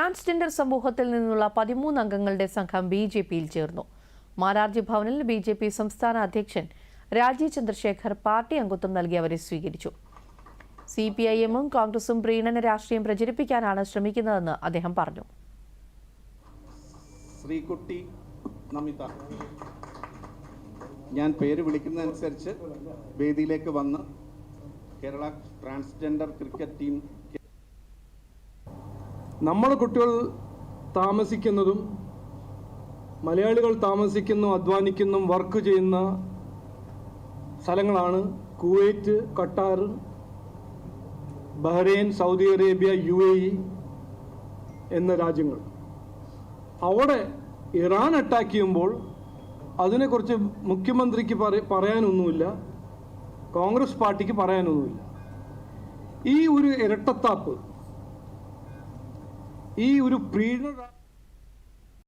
Transgender സമൂഹത്തിൽ നിന്നുള്ള 13 അംഗങ്ങളുടെ സംഘം ബിജെപിയിൽ ചേർന്നു. മാരാർജി ഭവനിൽ ബിജെപി സംസ്ഥാന അധ്യക്ഷൻ രാജീവ് ചന്ദ്രശേഖർ പാർട്ടി അംഗത്വം നൽകി അവരെ സ്വീകരിച്ചു. സിപിഐഎമ്മും കോൺഗ്രസും പ്രീണന രാഷ്ട്രീയം പ്രചരിപ്പിക്കാനാണ് ശ്രമിക്കുന്നതെന്ന് അദ്ദേഹം പറഞ്ഞു. ശ്രീകുട്ടി നമിത, ഞാൻ പേര് വിളിക്കുന്നതനുസരിച്ച് വേദിയിലേക്ക് വന്ന് കേരള ട്രാൻസ്ജെൻഡർ ക്രിക്കറ്റ് ടീം നമ്മുടെ കുട്ടികൾ താമസിക്കുന്നതും മലയാളികൾ താമസിക്കുന്നതും അധ്വാനിക്കുന്നതും വർക്ക് ചെയ്യുന്ന സ്ഥലങ്ങളാണ് Kuwait, Qatar, Bahrain, Saudi Arabia, UAE എന്ന രാജ്യങ്ങൾ. അവിടെ ഇറാൻ അറ്റാക്ക് ചെയ്യുമ്പോൾ അതിനെക്കുറിച്ച് മുഖ്യമന്ത്രിക്ക് പറയാനൊന്നുമില്ല, കോൺഗ്രസ് പാർട്ടിക്ക് പറയാനൊന്നുമില്ല. ഈ ഒരു ഇരട്ടത്താപ്പ്, ഈ ഒരു പ്രീണന